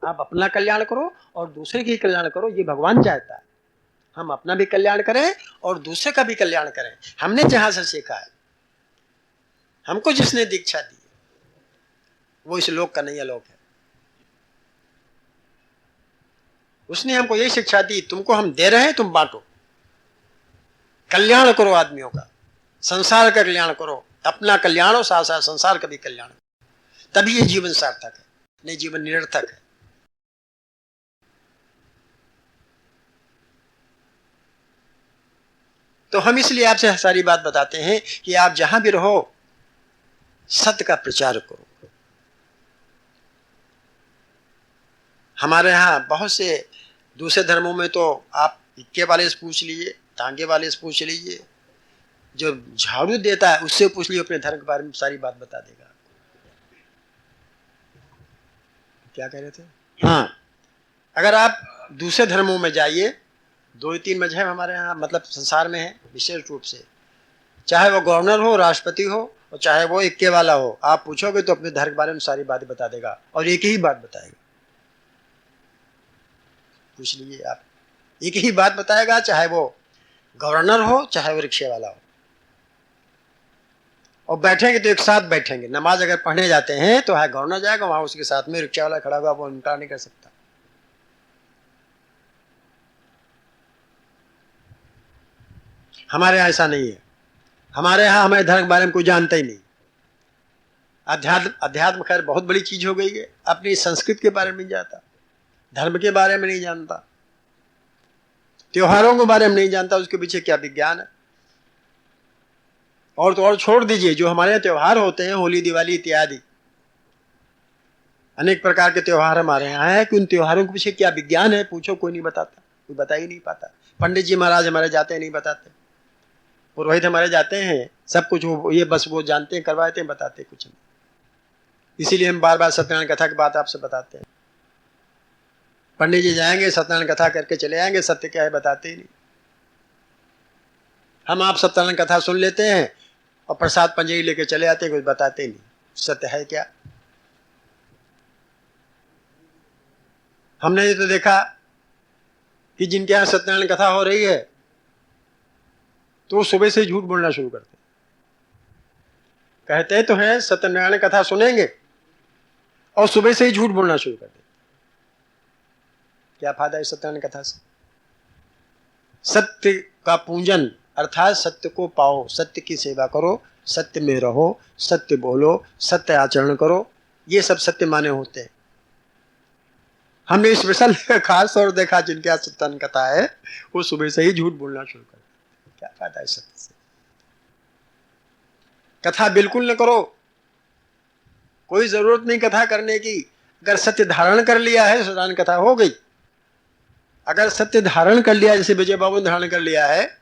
आप अपना कल्याण करो और दूसरे की कल्याण करो, ये भगवान चाहता है। हम अपना भी कल्याण करें और दूसरे का भी कल्याण करें। हमने जहां से सीखा है, हमको जिसने दीक्षा दी वो इस लोक का नहीं लोक है। उसने हमको यही शिक्षा दी, तुमको हम दे रहे हैं, तुम बांटो, कल्याण करो आदमियों का, संसार का कल्याण करो, अपना कल्याण हो साथ साथ संसार का भी कल्याण, तभी ये जीवन सार्थक है, नहीं जीवन निरर्थक है। तो हम इसलिए आपसे सारी बात बताते हैं कि आप जहां भी रहो सत्य का प्रचार करो। हमारे यहाँ बहुत से दूसरे धर्मों में तो आप इक्के वाले से पूछ लीजिए, टांगे वाले से पूछ लीजिए, जो झाड़ू देता है उससे पूछ लीजिए, अपने धर्म के बारे में सारी बात बता देगा। क्या कह रहे थे? हाँ, अगर आप दूसरे धर्मों में जाइए, 2-3 मजहब हमारे यहाँ मतलब संसार में है विशेष रूप से, चाहे वो गवर्नर हो, राष्ट्रपति हो, और चाहे वो इक्के वाला हो, आप पूछोगे तो अपने धर्म के बारे में सारी बातें बता देगा और एक ही बात बताएगा। पूछ लीजिए आप, एक ही बात बताएगा, चाहे वो गवर्नर हो चाहे वो रिक्शे वाला हो। और बैठेंगे तो एक साथ बैठेंगे। नमाज अगर पढ़ने जाते हैं तो है गवर्नर जाएगा, वहां उसके साथ में रिक्शा वाला खड़ा हुआ, वो इनकार नहीं कर सकता। हमारे यहाँ ऐसा नहीं है। हमारे यहाँ हमारे धर्म के बारे में कोई जानता ही नहीं। अध्यात्म खैर बहुत बड़ी चीज हो गई है, अपनी संस्कृति के बारे में नहीं जानता, धर्म के बारे में नहीं जानता, त्योहारों के बारे में नहीं जानता, उसके पीछे क्या विज्ञान है। और तो और छोड़ दीजिए, जो हमारे यहाँ त्योहार होते हैं, होली दिवाली इत्यादि अनेक प्रकार के त्योहार हमारे यहाँ है, कि उन त्योहारों के पीछे क्या विज्ञान है पूछो, कोई नहीं बताता, कोई बता ही नहीं पाता। पंडित जी महाराज हमारे जाते हैं, नहीं बताते, पुरोहित हमारे जाते हैं, सब कुछ वो ये बस वो जानते हैं, करवाते हैं, बताते कुछ नहीं। इसीलिए हम बार बार सत्यनारायण कथा की बात आपसे बताते हैं। पंडित जी जाएंगे, सत्यनारायण कथा करके चले आएंगे, सत्य क्या है बताते ही नहीं। हम आप सत्यनारायण कथा सुन लेते हैं और प्रसाद पंजरी लेके चले आते हैं, कुछ बताते ही नहीं सत्य है क्या। हमने ये तो देखा कि जिनके यहाँ सत्यनारायण कथा हो रही है तो वो सुबह से झूठ बोलना शुरू करते, कहते तो हैं सत्यनारायण कथा सुनेंगे और सुबह से ही झूठ बोलना शुरू कर देते। क्या फायदा है सत्यनारायण कथा से? सत्य का पूजन अर्थात सत्य को पाओ, सत्य की सेवा करो, सत्य में रहो, सत्य बोलो, सत्य आचरण करो, ये सब सत्य माने होते हैं। हमने स्पेशल खास तौर देखा जिनके यहाँ सत्यनारायण कथा है वो सुबह से ही झूठ बोलना शुरू कर। क्या फायदा है सत्य से? कथा बिल्कुल न करो, कोई जरूरत नहीं कथा करने की। अगर सत्य धारण कर लिया है सत्यनारायण कथा हो गई। अगर सत्य धारण कर लिया, जैसे विजय बाबू ने धारण कर लिया है,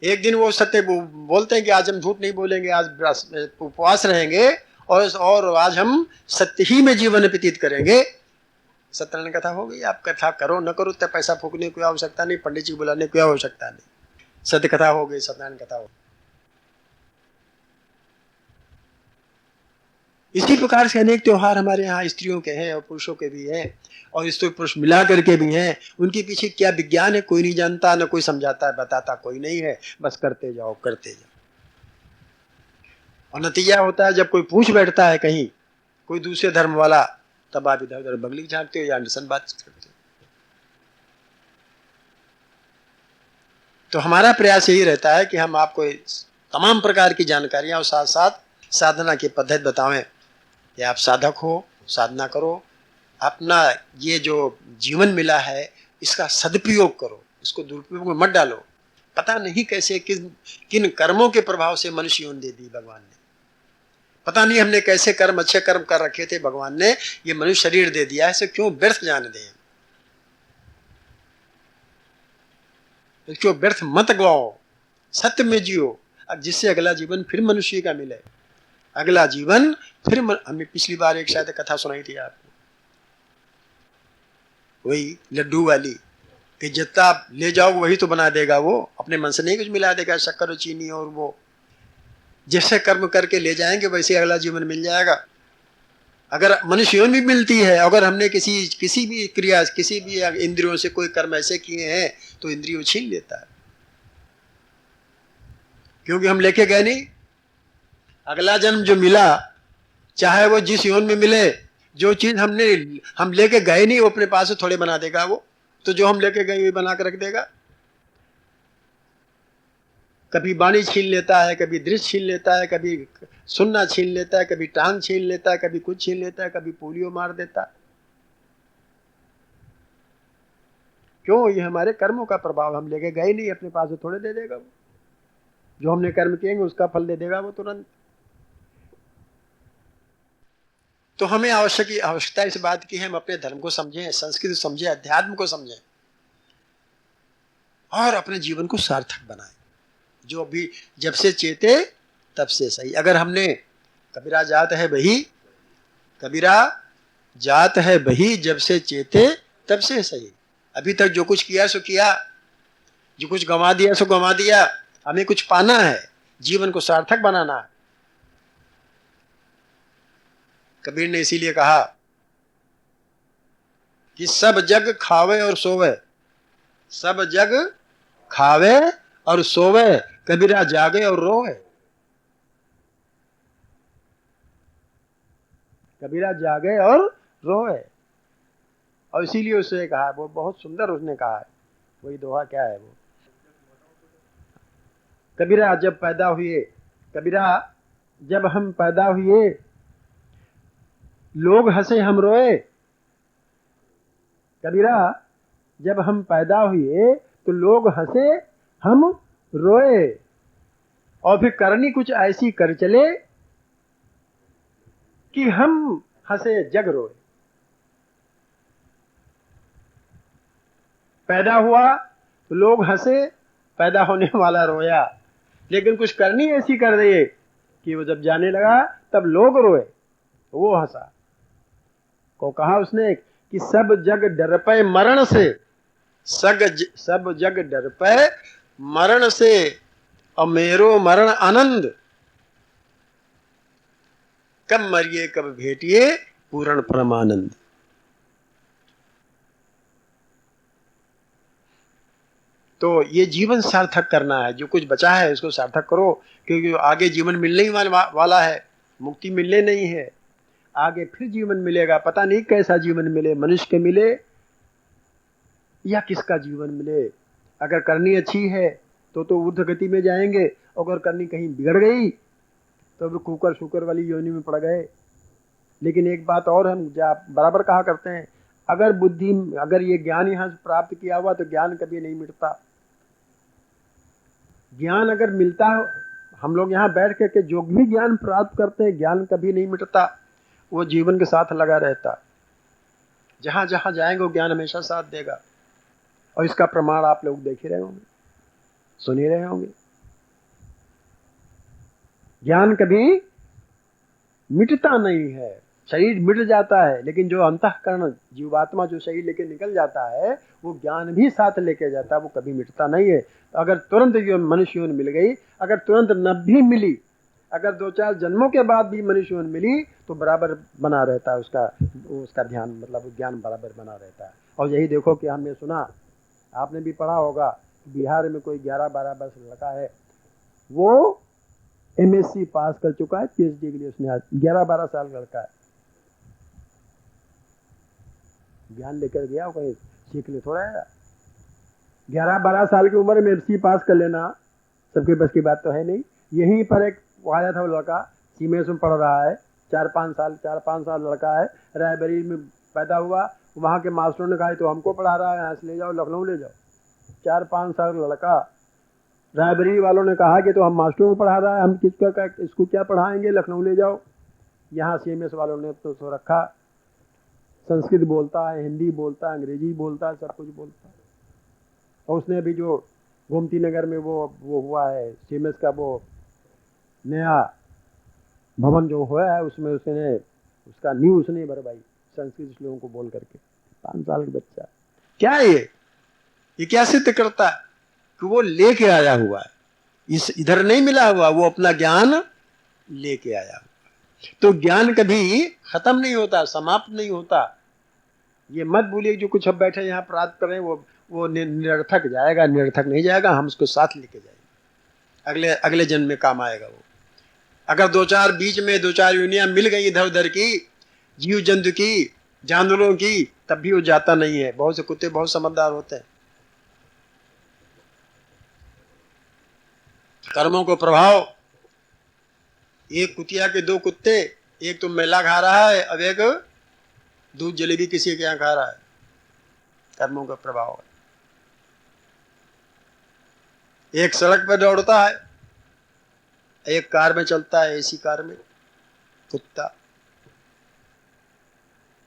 एक दिन वो सत्य बोलते हैं कि आज हम झूठ नहीं बोलेंगे, आज उपवास रहेंगे और आज हम सत्य ही में जीवन व्यतीत करेंगे, सत्यनारायण कथा हो गई। आप कथा करो न करो तो पैसा फूकने की आवश्यकता नहीं, पंडित जी बुलाने की आवश्यकता नहीं, सत्य कथा हो गई, सत्यनारायण कथा हो गई। इसी प्रकार से अनेक त्योहार हमारे यहाँ स्त्रियों के हैं और पुरुषों के भी हैं, और स्त्री पुरुष मिला करके भी हैं। उनके पीछे क्या विज्ञान है कोई नहीं जानता, न कोई समझाता है, बताता कोई नहीं है, बस करते जाओ करते जाओ। और नतीजा होता है जब कोई पूछ बैठता है कहीं कोई दूसरे धर्म वाला, तब आप इधर उधर बगली झांकते हो या अंडरसन बात करते हो। तो हमारा प्रयास यही रहता है कि हम आपको तमाम प्रकार की जानकारियां और साथ साथ साधना की पद्धति बतावें कि आप साधक हो, साधना करो, अपना ये जो जीवन मिला है इसका सदुपयोग करो, इसको दुरुपयोग में मत डालो। पता नहीं कैसे किन कर्मों के प्रभाव से मनुष्य जीवन दे दी भगवान ने, पता नहीं हमने कैसे कर्म, अच्छे कर्म कर रखे थे, भगवान ने ये मनुष्य शरीर दे दिया है, इसे क्यों व्यर्थ जाने दें, क्यों व्यर्थ मत गवाओ, सत्य में जियो, जिससे अगला जीवन फिर मनुष्य का मिले, अगला जीवन फिर हमने पिछली बार एक शायद कथा सुनाई थी आपको, वही लड्डू वाली कि जितना आप ले जाओ वही तो बना देगा, वो अपने मन से नहीं कुछ मिला देगा, शक्कर और चीनी, और वो जैसे कर्म करके ले जाएंगे वैसे अगला जीवन मिल जाएगा। अगर मनुष्य योनि भी मिलती है, अगर हमने किसी भी क्रिया, किसी भी इंद्रियों से कोई कर्म ऐसे किए हैं तो इंद्रियों छीन लेता है, क्योंकि हम लेके गए नहीं। अगला जन्म जो मिला, चाहे वो जिस योनि में मिले, जो चीज हम लेके गए नहीं, वो अपने पास से थोड़े बना देगा वो, तो जो हम लेके गए वही बना कर रख देगा। कभी वाणी छीन लेता है, कभी दृश्य छीन लेता है, कभी सुनना छीन लेता है, कभी टांग छीन लेता है, कभी कुछ छीन लेता है, कभी पोलियो मार देता है। क्यों? ये हमारे कर्मों का प्रभाव, हम लेके गए नहीं, अपने पास से थोड़े दे देगा वो। जो हमने कर्म किएंगे उसका फल दे देगा वो तुरंत। तो हमें आवश्यकता इस बात की है, हम अपने धर्म को समझें, संस्कृति समझें, अध्यात्म को समझें और अपने जीवन को सार्थक बनाएं। जो भी जब से चेते तब से सही। अगर हमने कबीरा जात है वही, कबीरा जात है वही, जब से चेते तब से सही। अभी तक जो कुछ किया सो किया, जो कुछ गंवा दिया सो गंवा दिया। हमें कुछ पाना है, जीवन को सार्थक बनाना है। कबीर ने इसीलिए कहा कि सब जग खावे और सोवे, सब जग खावे और सोवे, कबीरा जागे और रोवे। कबीरा जागे और रोवे। और इसीलिए उसने कहा, वो बहुत सुंदर उसने कहा है, वही दोहा क्या है वो, कबीरा जब पैदा हुए, कबीरा जब हम पैदा हुए, लोग हंसे हम रोए। कबीरा जब हम पैदा हुए तो लोग हंसे हम रोए, और फिर करनी कुछ ऐसी कर चले कि हम हंसे जग रोए। पैदा हुआ तो लोग हंसे, पैदा होने वाला रोया, लेकिन कुछ करनी ऐसी कर दिए कि वो जब जाने लगा तब लोग रोए, वो हंसा। को कहा उसने कि सब जग डर पे मरण से, सब जग डर पे मरण से, और मेरो मरण आनंद, कब मरिए कब भेटिए पूर्ण परमानंद। तो ये जीवन सार्थक करना है, जो कुछ बचा है उसको सार्थक करो, क्योंकि आगे जीवन मिलने ही वाला है, मुक्ति मिलने नहीं है, आगे फिर जीवन मिलेगा। पता नहीं कैसा जीवन मिले, मनुष्य के मिले या किसका जीवन मिले। अगर करनी अच्छी है तो ऊर्ध्व गति में जाएंगे, अगर करनी कहीं बिगड़ गई तो कुकर शुकर वाली योनि में पड़ गए। लेकिन एक बात और हम बराबर कहा करते हैं, अगर ये ज्ञान यहाँ से प्राप्त किया हुआ तो ज्ञान कभी नहीं मिटता। ज्ञान अगर मिलता, हम लोग यहाँ बैठ करके जो भी ज्ञान प्राप्त करते हैं, ज्ञान कभी नहीं मिटता, वो जीवन के साथ लगा रहता। जहां जहां जाएंगे वो ज्ञान हमेशा साथ देगा। और इसका प्रमाण आप लोग देख ही रहे होंगे, सुन ही रहे होंगे। ज्ञान कभी मिटता नहीं है, शरीर मिट जाता है, लेकिन जो अंतःकरण जीवात्मा जो शरीर लेके निकल जाता है, वो ज्ञान भी साथ लेके जाता है, वो कभी मिटता नहीं है। अगर तुरंत जो मनुष्य मिल गई, अगर तुरंत न भी मिली, अगर 2-4 जन्मों के बाद भी मनुष्य मिली तो बराबर बना रहता है उसका ध्यान, मतलब ज्ञान बराबर बना रहता है। और यही देखो कि हमने सुना, आपने भी पढ़ा होगा, बिहार में कोई 11-12 वर्ष लड़का है, वो MSc पास कर चुका है, PhD के लिए उसने, आज 11-12 साल लड़का है, ज्ञान लेकर गया, कहीं सीखने थोड़ा है। 11-12 साल की उम्र में MSc पास कर लेना सबके बस की बात तो है नहीं। यहीं पर एक आया था वो लड़का, सीमेस में पढ़ रहा है, 4-5 साल लड़का है, रायबरेली में पैदा हुआ। वहाँ के मास्टरों ने कहा तो हमको पढ़ा रहा है, यहाँ से ले जाओ, लखनऊ ले जाओ। 4-5 साल लड़का, रायबरेली वालों ने कहा कि तो हम मास्टरों को पढ़ा रहा है, हम इसको क्या पढ़ाएंगे, लखनऊ ले जाओ। यहाँ CMS वालों ने तो रखा, संस्कृत बोलता है, हिंदी बोलता है, अंग्रेजी बोलता है, सब कुछ बोलता है। और उसने अभी जो गोमती नगर में वो हुआ है CMS का वो नया भवन जो हुआ है, उसमें उसने उसका नींव उसने भरवाई संस्कृत श्लोकों को बोल करके। 5 साल का बच्चा, क्या है ये क्या सिद्ध करता है कि वो लेके आया हुआ है, इधर नहीं मिला हुआ, वो अपना ज्ञान लेके आया हुआ। तो ज्ञान कभी खत्म नहीं होता, समाप्त नहीं होता। ये मत भूलिए जो कुछ अब बैठे यहाँ प्राप्त करें वो निरर्थक जाएगा, निरर्थक नहीं जाएगा, हम उसको साथ लेके जाएंगे, अगले जन्म में काम आएगा वो। अगर दो चार बीच में दो चार यूनियां मिल गई इधर उधर की, जीव जंतु की, जानवरों की, तब भी वो जाता नहीं है। बहुत से कुत्ते बहुत समझदार होते हैं। कर्मों को प्रभाव, एक कुतिया के दो कुत्ते, एक तो मेला खा रहा है, अब एक दूध जलेबी किसी के यहाँ खा रहा है। कर्मों का प्रभाव है। एक सड़क पर दौड़ता है, एक कार में चलता है, एसी कार में, कुत्ता।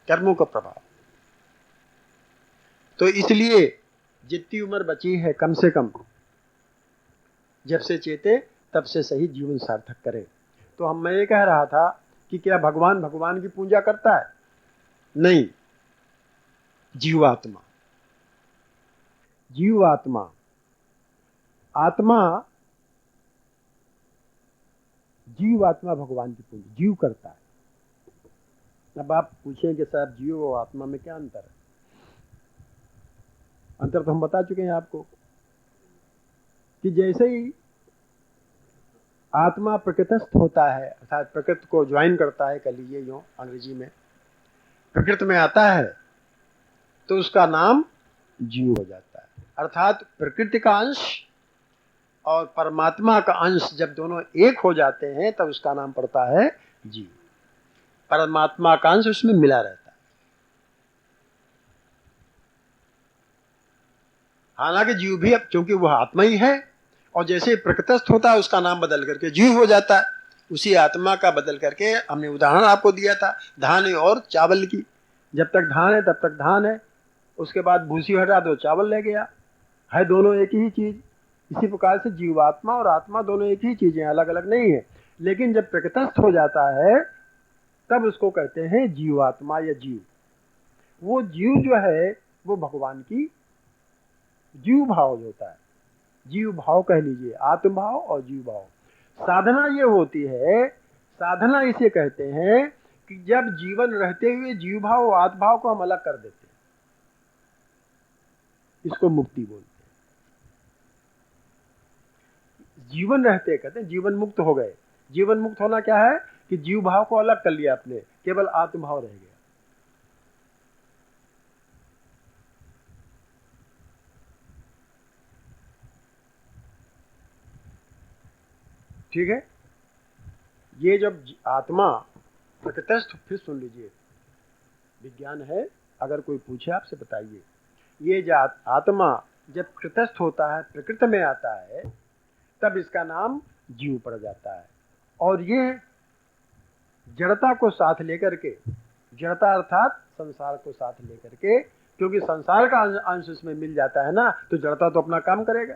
कर्मों का प्रभाव। तो इसलिए जितनी उम्र बची है कम से कम जब से चेते तब से सही जीवन सार्थक करे। तो मैं ये कह रहा था कि क्या भगवान की पूजा करता है? नहीं, जीवात्मा भगवान की पूजा जीव करता है। अब आप पूछें कि साहब जीव और आत्मा में क्या अंतर है? अंतर तो हम बता चुके हैं आपको कि जैसे ही आत्मा प्रकृतिस्थ होता है, अर्थात प्रकृति को ज्वाइन करता है, कह लीजिए यूं अंग्रेजी में, प्रकृति में आता है, तो उसका नाम जीव हो जाता है। अर्थात प्रकृति का अंश और परमात्मा का अंश जब दोनों एक हो जाते हैं तब उसका नाम पड़ता है जीव। परमात्मा का अंश उसमें मिला रहता है। हालांकि जीव भी अब चूंकि वह आत्मा ही है, और जैसे प्रकृतिस्थ होता है उसका नाम बदल करके जीव हो जाता है। उसी आत्मा का बदल करके, हमने उदाहरण आपको दिया था धान और चावल की। जब तक धान है तब तक धान है, उसके बाद भूसी हटा दो चावल रह गया, है दोनों एक ही चीज। इसी प्रकार से जीवात्मा और आत्मा दोनों एक ही चीजें, अलग अलग नहीं है। लेकिन जब प्रकृतिस्थ हो जाता है तब उसको कहते हैं जीवात्मा या जीव। वो जीव जो है वो भगवान की जीव भाव होता है। जीव भाव कह लीजिए, आत्म भाव और जीव भाव। साधना ये होती है, साधना इसे कहते हैं कि जब जीवन रहते हुए जीव भाव और आत्म भाव को हम अलग कर देते हैं, इसको मुक्ति बोलते हैं। जीवन रहते कहते हैं जीवन मुक्त हो गए। जीवन मुक्त होना क्या है कि जीव भाव को अलग कर लिया आपने, केवल आत्म भाव रह गया। ठीक है। ये जब आत्मा प्रकृतिस्थ, फिर सुन लीजिए, विज्ञान है, अगर कोई पूछे आपसे बताइए, ये जो आत्मा जब प्रकृतिस्थ होता है, प्रकृति में आता है, तब इसका नाम जीव पड़ जाता है। और ये जड़ता को साथ लेकर के, जड़ता अर्थात संसार को साथ लेकर के, क्योंकि संसार का अंश इसमें मिल जाता है ना, तो जड़ता तो अपना काम करेगा।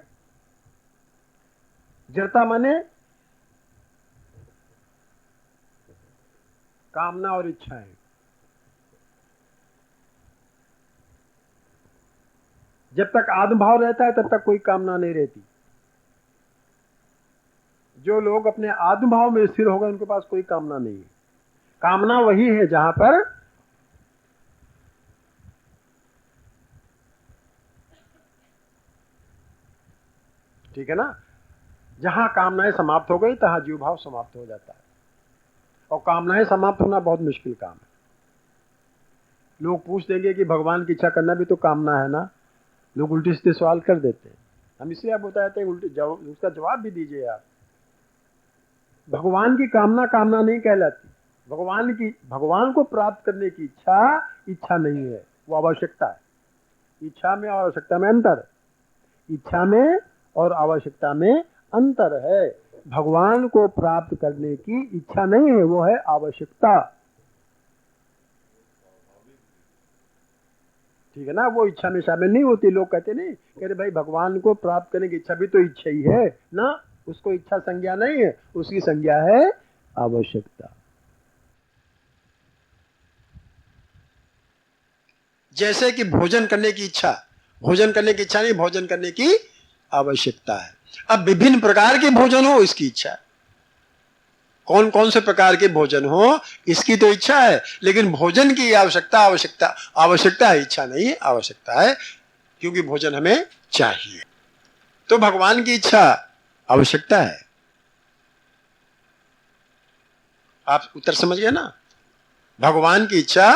जड़ता माने कामना और इच्छाएं। जब तक आत्म भाव रहता है तब तक कोई कामना नहीं रहती। जो लोग अपने आत्म भाव में स्थिर हो गए उनके पास कोई कामना नहीं है। कामना वही है जहां पर ठीक है ना, जहां कामनाएं समाप्त हो गई तहां जीव भाव समाप्त हो जाता है। और कामनाएं समाप्त होना बहुत मुश्किल काम है। लोग पूछ देंगे कि भगवान की इच्छा करना भी तो कामना है ना, लोग उल्टे सीधे सवाल कर देते हैं। हम इसलिए आप बताते हैं उल्टे उसका जवाब भी दीजिए आप। भगवान की कामना कामना नहीं कहलाती। भगवान को प्राप्त करने की इच्छा नहीं है, वो आवश्यकता है। इच्छा में और आवश्यकता में अंतर, इच्छा में और आवश्यकता में अंतर है। भगवान को प्राप्त करने की इच्छा नहीं है, वो है आवश्यकता। ठीक है ना, वो इच्छा में शामिल नहीं होती। लोग कहते नहीं, कहते भाई भगवान को प्राप्त करने की इच्छा भी तो इच्छा ही है ना, उसको इच्छा संज्ञा नहीं है, उसकी संज्ञा है आवश्यकता। जैसे कि भोजन करने की इच्छा नहीं, भोजन करने की आवश्यकता है। अब विभिन्न प्रकार के भोजन हो इसकी इच्छा, कौन कौन से प्रकार के भोजन हो इसकी तो इच्छा है, लेकिन भोजन की आवश्यकता है, इच्छा नहीं आवश्यकता है, क्योंकि भोजन हमें चाहिए। तो भगवान की इच्छा आवश्यकता है। आप उत्तर समझ गए ना? भगवान की इच्छा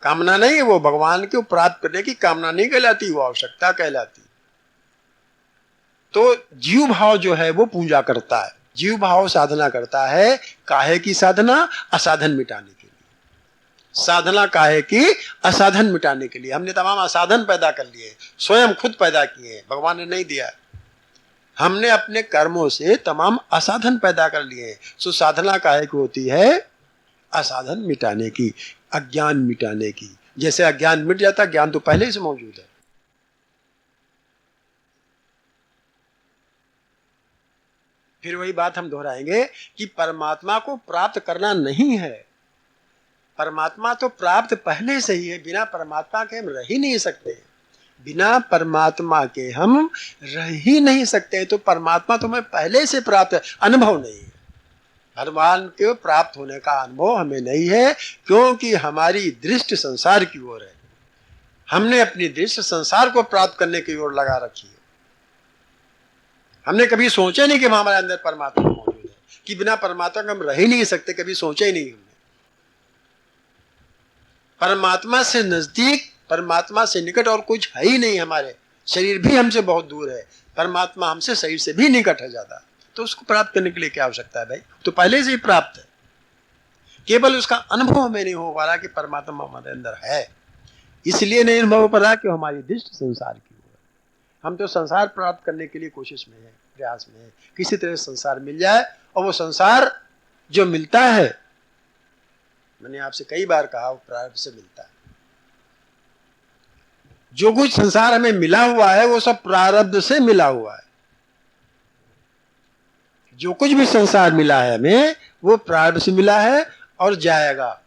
कामना नहीं है, वो भगवान को प्राप्त करने की कामना नहीं कहलाती, वो आवश्यकता कहलाती। तो जीव भाव जो है वो पूजा करता है, जीव भाव साधना करता है। काहे की साधना? असाधन मिटाने के लिए। साधना काहे की? असाधन मिटाने के लिए। हमने तमाम असाधन पैदा कर लिए, स्वयं खुद पैदा किए, भगवान ने नहीं दिया। हमने अपने कर्मों से तमाम असाधन पैदा कर लिए। सो साधना काहे की होती है? असाधन मिटाने की, अज्ञान मिटाने की। जैसे अज्ञान मिट जाता, ज्ञान तो पहले से मौजूद है। फिर वही बात हम दोहराएंगे कि परमात्मा को प्राप्त करना नहीं है। परमात्मा तो प्राप्त पहले से ही है। बिना परमात्मा के हम रह ही नहीं सकते। बिना परमात्मा के हम रह ही नहीं सकते। तो परमात्मा तो हमें पहले से प्राप्त है, अनुभव नहीं है। भगवान के प्राप्त होने का अनुभव हमें नहीं है, क्योंकि हमारी दृष्टि संसार की ओर है। हमने अपनी दृष्टि संसार को प्राप्त करने की ओर लगा रखी है। हमने कभी सोचे नहीं कि हमारे अंदर परमात्मा मौजूद है, कि बिना परमात्मा के हम रह ही नहीं सकते। कभी सोचे ही नहीं हमने। परमात्मा से नजदीक, परमात्मा से निकट और कुछ है ही नहीं। हमारे शरीर भी हमसे बहुत दूर है, परमात्मा हमसे शरीर से भी निकट है ज्यादा। तो उसको प्राप्त करने के लिए क्या आवश्यकता है भाई? तो पहले से ही प्राप्त है, केवल उसका अनुभव हमें नहीं हो पा रहा कि परमात्मा हमारे अंदर है। इसलिए नहीं अनुभव हो पा रहा कि हमारी दृष्टि संसार की ओर है। हम तो संसार प्राप्त करने के लिए कोशिश में है, प्रयास में है, किसी तरह संसार मिल जाए। और वो संसार जो मिलता है, मैंने आपसे कई बार कहा, वो प्रारब्ध से मिलता है। जो कुछ संसार हमें मिला हुआ है वो सब प्रारब्ध से मिला हुआ है। जो कुछ भी संसार मिला है हमें, वो प्रारब्ध से मिला है और जाएगा।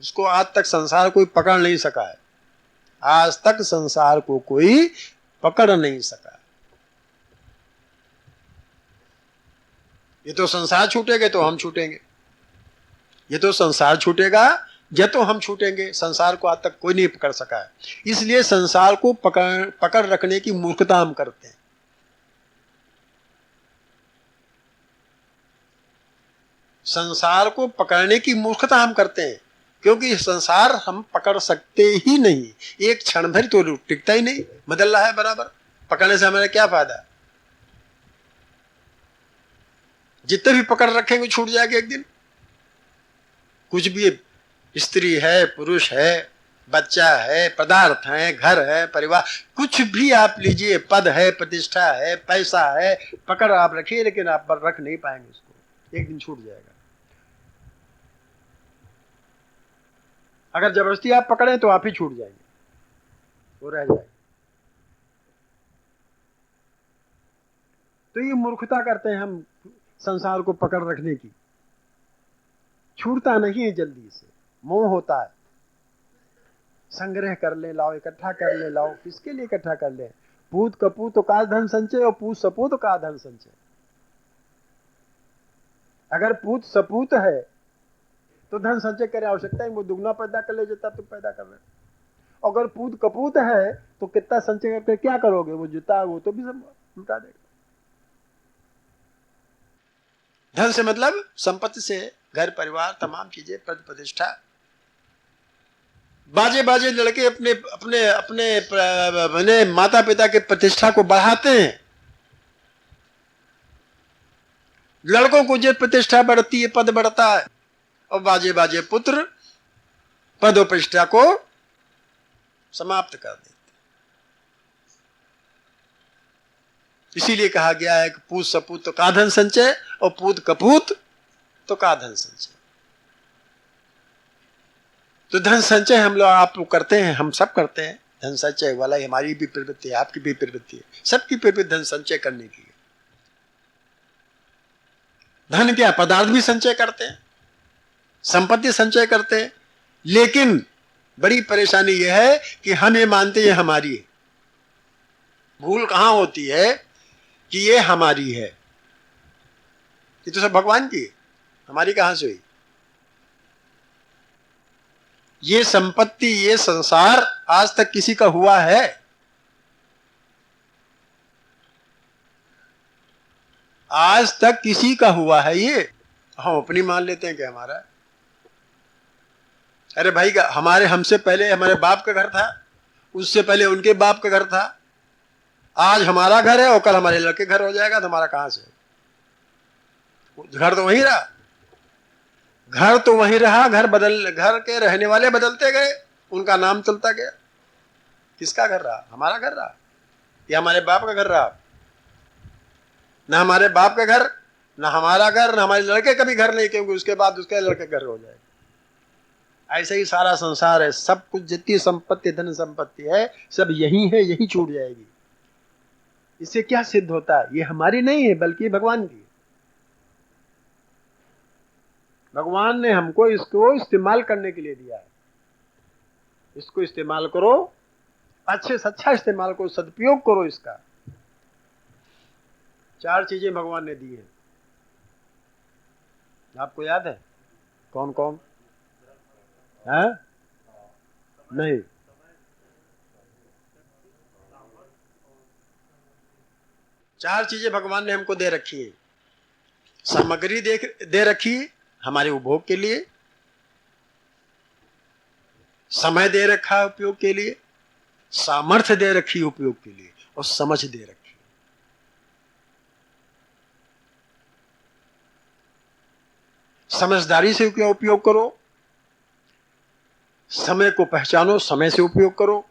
उसको आज तक संसार कोई पकड़ नहीं सका है। आज तक संसार को कोई पकड़ नहीं सका। ये तो संसार छूटेगा तो हम छूटेंगे, ये तो संसार छूटेगा या तो हम छूटेंगे। संसार को आज तक कोई नहीं पकड़ सका है। इसलिए संसार को पकड़ रखने की मूर्खता हम करते हैं। संसार को पकड़ने की मूर्खता हम करते हैं, क्योंकि संसार हम पकड़ सकते ही नहीं। एक क्षण भर तो टिकता ही नहीं, बदल रहा है बराबर। पकड़ने से हमें क्या फायदा? जितने भी पकड़ रखेंगे छूट जाएगा एक दिन। कुछ भी, स्त्री है, पुरुष है, बच्चा है, पदार्थ है, घर है, परिवार, कुछ भी आप लीजिए, पद है, प्रतिष्ठा है, पैसा है, पकड़ आप रखिए, लेकिन आप रख नहीं पाएंगे उसको। एक दिन छूट जाएगा। अगर जबरदस्ती आप पकड़ें तो आप ही छूट जाएंगे, वो रह जाएगा। तो ये मूर्खता करते हैं हम संसार को पकड़ रखने की। छूटता नहीं है जल्दी से, मोह होता है। संग्रह कर ले लाओ, इकट्ठा कर ले लाओ। किसके लिए इकट्ठा कर ले? पूत कपूत का धन संचय और पूत सपूत का धन संचय। अगर पूत सपूत है तो धन संचय करे आवश्यकता है, वो दुगना पैदा कर ले जितना तुम पैदा कर रहे हो। अगर पूत कपूत है तो कितना संचय करके क्या करोगे? वो जितना वो तो भी सब लुटा देगा। धन से मतलब संपत्ति से, घर परिवार तमाम चीजें, पद प्रतिष्ठा। बाजे बाजे लड़के अपने अपने अपने माता पिता के प्रतिष्ठा को बढ़ाते हैं। लड़कों को जो प्रतिष्ठा बढ़ती है, पद बढ़ता है, और बाजे बाजे पुत्र पद और प्रतिष्ठा को समाप्त कर देते। इसीलिए कहा गया है कि पूत सपूत का धन संचय और पूत कपूत तो का धन संचय। तो धन संचय हम लोग आप लोग करते हैं, हम सब करते हैं। धन संचय वाला हमारी भी प्रवृत्ति है, आपकी भी प्रवृत्ति है, सबकी प्रवृत्ति धन संचय करने की है। धन क्या, पदार्थ भी संचय करते हैं, संपत्ति संचय करते हैं। लेकिन बड़ी परेशानी यह है कि हम ये मानते हैं हमारी है। भूल कहां होती है कि ये हमारी है, ये तो सब भगवान की है। हमारी कहां से हुई? ये संपत्ति, ये संसार आज तक किसी का हुआ है? आज तक किसी का हुआ है ये? हम अपनी मान लेते हैं कि हमारा। अरे भाई, हमारे हमसे पहले हमारे बाप का घर था, उससे पहले उनके बाप का घर था। आज हमारा घर है और कल हमारे लड़के घर हो जाएगा, तो हमारा कहां से? घर तो वहीं रहा, घर तो वहीं रहा, घर के रहने वाले बदलते गए, उनका नाम चलता गया। किसका घर रहा? हमारा घर रहा या हमारे बाप का घर रहा? ना हमारे बाप का घर, ना हमारा घर, ना हमारे लड़के का भी घर नहीं, क्योंकि उसके बाद उसके लड़के घर हो जाएगा। ऐसे ही सारा संसार है, सब कुछ जितनी संपत्ति, धन संपत्ति है, सब यही है, यही छूट जाएगी। इससे क्या सिद्ध होता है? ये हमारी नहीं है, बल्कि भगवान की। भगवान ने हमको इसको इस्तेमाल करने के लिए दिया है। इसको इस्तेमाल करो, अच्छे से अच्छा इस्तेमाल करो, सदुपयोग करो इसका। 4 चीजें भगवान ने दी हैं, आपको याद है? कौन कौन है? नहीं, चार चीजें भगवान ने हमको दे रखी है। सामग्री दे रखी है हमारे उपभोग के लिए, समय दे रखा है उपयोग के लिए, सामर्थ्य दे रखी है उपयोग के लिए, और समझ दे रखी है। समझदारी से क्या उपयोग करो, समय को पहचानो, समय से उपयोग करो,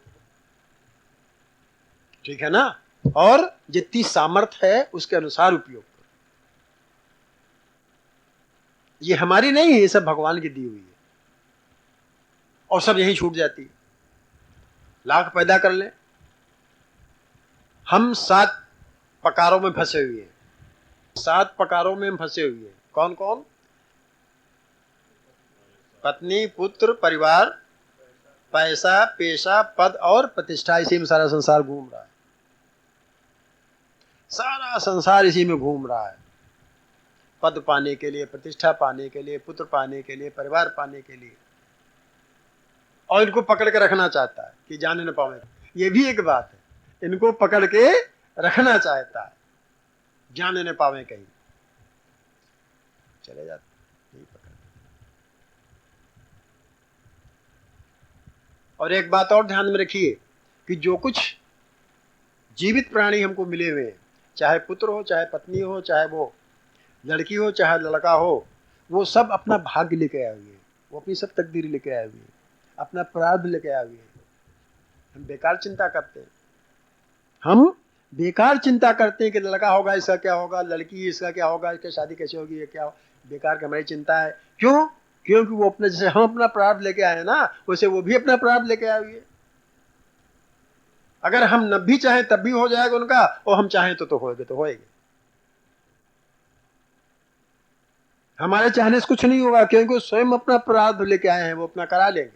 ठीक है ना? और जितनी सामर्थ्य है उसके अनुसार उपयोग करो। ये हमारी नहीं है, ये सब भगवान की दी हुई है, और सब यही छूट जाती है। लाख पैदा कर ले, हम 7 प्रकारों में फंसे हुए हैं। 7 प्रकारों में हम फंसे हुए हैं। कौन कौन? पत्नी, पुत्र, परिवार, पैसा, पेशा, पद और प्रतिष्ठा। इसी में सारा संसार घूम रहा है। सारा संसार इसी में घूम रहा है। पद पाने के लिए, प्रतिष्ठा पाने के लिए, पुत्र पाने के लिए, परिवार पाने के लिए, और इनको पकड़ के रखना चाहता है कि जाने न पावे। ये भी एक बात है, इनको पकड़ के रखना चाहता है, जाने न पावे, कहीं चले जाते नहीं पकड़। और एक बात और ध्यान में रखिए कि जो कुछ जीवित प्राणी हमको मिले हुए हैं, चाहे पुत्र हो, चाहे पत्नी हो, चाहे वो लड़की हो, चाहे लड़का हो, वो सब अपना भाग्य लेके आए हुए हैं, वो अपनी सब तकदीर लेके आए हुए हैं, अपना प्रारब्ध लेके आए हुए हैं। हम बेकार चिंता करते हैं, हम बेकार चिंता करते हैं कि लड़का होगा इसका क्या होगा, लड़की इसका क्या होगा, इसकी शादी कैसे होगी, ये क्या हो। बेकार की हमारी चिंता है। क्यों? क्योंकि वो अपने, जैसे हम अपना प्रारब्ध लेके आए हैं ना, वैसे वो भी अपना प्रारब्ध लेके आए हुए हैं। अगर हम न भी चाहें तब भी हो जाएगा उनका, और हम चाहें तो होएगा, तो होएगा। हमारे चाहने से कुछ नहीं होगा, क्योंकि स्वयं अपना प्रारब्ध लेके आए हैं, वो अपना करा लेंगे।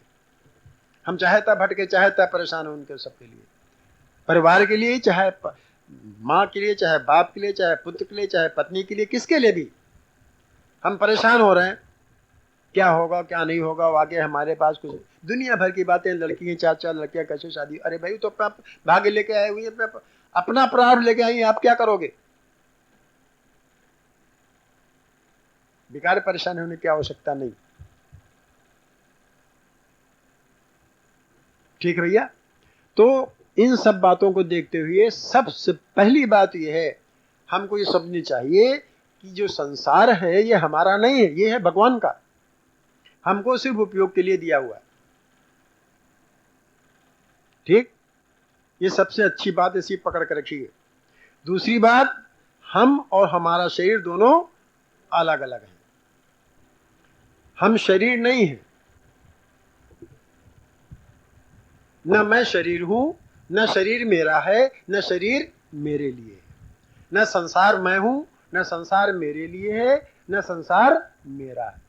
हम चाहे तब भटके, चाहे तब परेशान हो, उनके सबके लिए, परिवार के लिए, चाहे माँ के लिए, चाहे बाप के लिए, चाहे पुत्र के लिए, चाहे पत्नी के लिए, किसके लिए भी हम परेशान हो रहे हैं। क्या होगा, क्या नहीं होगा, आगे हमारे पास कुछ दुनिया भर की बातें, लड़की 4 लड़कियां कैसे शादी। अरे भाई, तो अपना भाग्य लेके आए हुए, अपना प्रारब्ध लेके आई, आप क्या करोगे? बेकार परेशान होने की आवश्यकता नहीं। ठीक भैया? तो इन सब बातों को देखते हुए सबसे पहली बात यह है, हमको ये समझनी चाहिए कि जो संसार है ये हमारा नहीं है, ये है भगवान का, हमको सिर्फ उपयोग के लिए दिया हुआ है। ठीक? ये सबसे अच्छी बात, इसी पकड़ कर रखिए। दूसरी बात, हम और हमारा शरीर दोनों अलग अलग हैं। हम शरीर नहीं है, न मैं शरीर हूं, न शरीर मेरा है, न शरीर मेरे लिए है। न संसार मैं हूं, न संसार मेरे लिए है, न संसार मेरा है।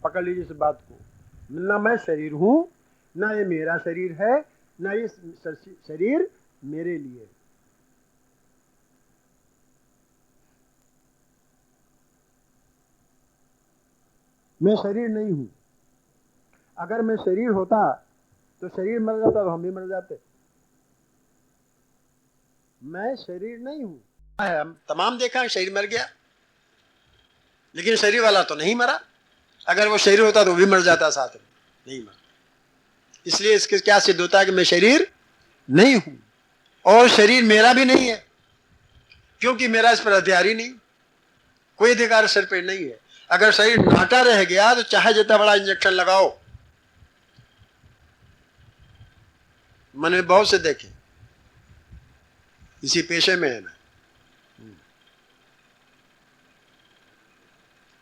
पकड़ लीजिए इस बात को। न मैं शरीर हूं, न ये मेरा शरीर है, न ये शरीर मेरे लिए। मैं शरीर नहीं हूं। अगर मैं शरीर होता तो शरीर मर जाता तो हम भी मर जाते। मैं शरीर नहीं हूं। हम तमाम देखा है शरीर मर गया, लेकिन शरीर वाला तो नहीं मरा। अगर वो शरीर होता तो भी मर जाता साथ में, नहीं मरा। इसलिए इसके क्या सिद्ध होता है कि मैं शरीर नहीं हूं और शरीर मेरा भी नहीं है, क्योंकि मेरा इस पर अधिकार ही नहीं, कोई अधिकार सिर पर नहीं है। अगर शरीर नाटा रह गया तो चाहे जितना बड़ा इंजेक्शन लगाओ, मैंने बहुत से देखे, इसी पेशे में है ना।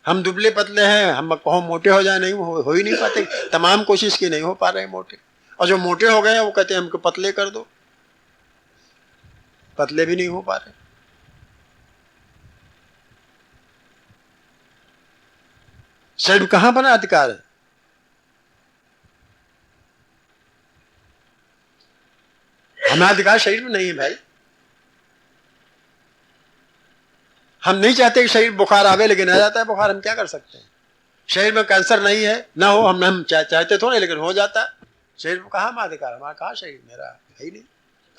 हम दुबले पतले हैं, हम कहो मोटे हो जाए, नहीं हो ही नहीं पाते। तमाम कोशिश की, नहीं हो पा रहे मोटे। और जो मोटे हो गए वो कहते हैं हमको पतले कर दो, पतले भी नहीं हो पा रहे। शरीर कहां बना अधिकार है? हमारा अधिकार शरीर में नहीं है भाई। हम नहीं चाहते कि शरीर बुखार आवे, लेकिन आ जाता है बुखार, हम क्या कर सकते हैं? शरीर में कैंसर नहीं है ना हो, हम चाहते थोड़े, लेकिन हो जाता है। शरीर में कहाँ हमारा अधिकार? हमारा कहाँ शरीर मेरा है ही नहीं।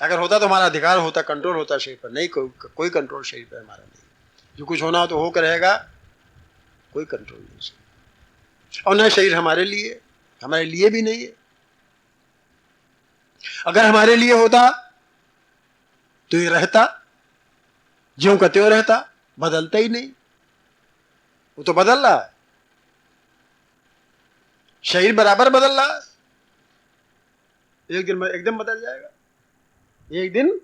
अगर होता तो हमारा अधिकार होता, कंट्रोल होता शरीर पर। नहीं, कोई कंट्रोल शरीर पर हमारा नहीं। जो कुछ होना हो तो होकर रहेगा, कोई कंट्रोल नहीं। और न शरीर हमारे लिए भी नहीं है। अगर हमारे लिए होता तो ये रहता, ज्यों का त्यों रहता, बदलता ही नहीं। वो तो बदल रहा है, शरीर बराबर बदल रहा है। एक दिन में एकदम बदल जाएगा। एक दिन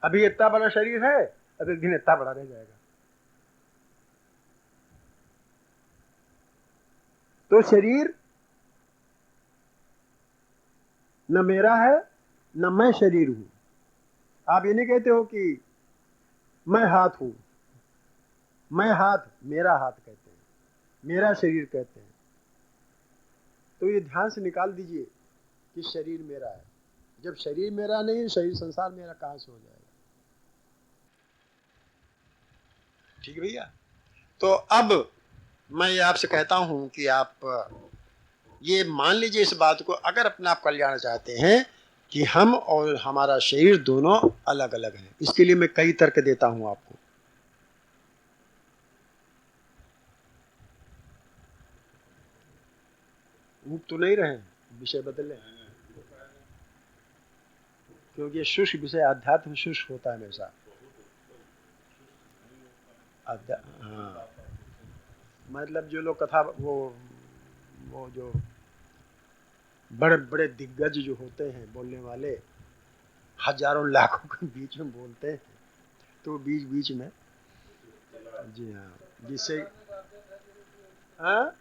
अभी इतना बड़ा शरीर है, अब एक दिन इतना बड़ा रह जाएगा। तो शरीर न मेरा है न मैं शरीर हूं। आप ये नहीं कहते हो कि मैं हाथ हूं, मैं हाथ, मेरा हाथ कहते हैं, मेरा शरीर कहते हैं। तो ये ध्यान से निकाल दीजिए कि शरीर मेरा है। जब शरीर मेरा नहीं, शरीर संसार मेरा कहां से हो जाएगा? ठीक है भैया। तो अब मैं ये आपसे कहता हूं कि आप ये मान लीजिए इस बात को, अगर अपना आप कल्याण चाहते हैं कि हम और हमारा शरीर दोनों अलग अलग हैं। इसके लिए मैं कई तर्क देता हूं आपको। ऊब तो नहीं रहे, विषय बदले, क्योंकि ये शुष्क विषय, आध्यात्म शुष्क होता है हमेशा। हाँ, मतलब जो लोग कथा, वो जो बड़े बड़े दिग्गज जो होते हैं बोलने वाले, हजारों लाखों के बीच में बोलते हैं, तो बीच बीच में, जी हाँ, जिससे हाँ,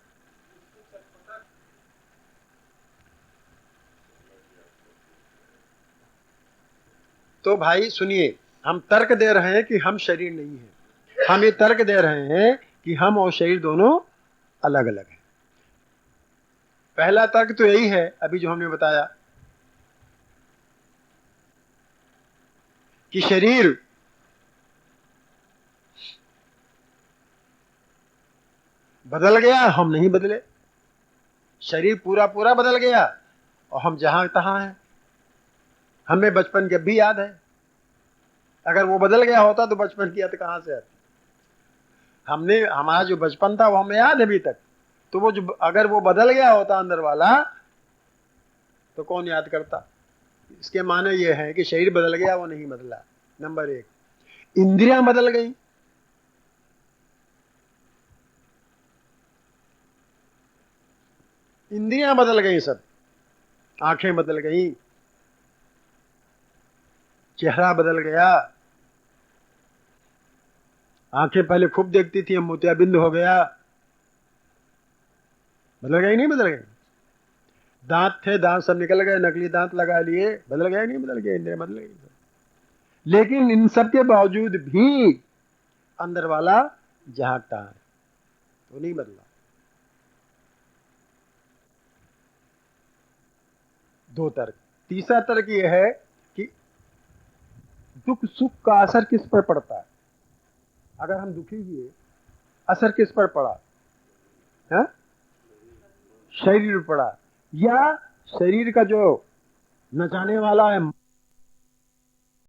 तो भाई सुनिए, हम तर्क दे रहे हैं कि हम शरीर नहीं है। हम ये तर्क दे रहे हैं कि हम और शरीर दोनों अलग अलग हैं। पहला तर्क तो यही है अभी जो हमने बताया कि शरीर बदल गया, हम नहीं बदले। शरीर पूरा पूरा बदल गया और हम जहां तहां हैं। हमें बचपन की भी याद है। अगर वो बदल गया होता तो बचपन की याद कहां से आती? हमारा जो बचपन था वो हमें याद है अभी तक। तो वो जो, अगर वो बदल गया होता अंदर वाला, तो कौन याद करता? इसके माने ये है कि शरीर बदल गया, वो नहीं बदला। नंबर एक, इंद्रियां बदल गई। इंद्रियां बदल गई सब। आंखें बदल गई, चेहरा बदल गया। आंखें पहले खूब देखती थी, अब मोतियाबिंद हो गया। बदल गई नहीं बदल गई? दांत थे, दांत सब निकल गए, नकली दांत लगा लिए। बदल गए नहीं बदल गए? इंद्रियां बदल गई। लेकिन इन सब के बावजूद भी अंदर वाला जागता है, तो नहीं बदला। दो तर्क। तीसरा तर्क यह है कि दुख सुख का असर किस पर पड़ता है? अगर हम दुखी हुए, असर किस पर पड़ा है? शरीर पड़ा, या शरीर का जो नचाने वाला है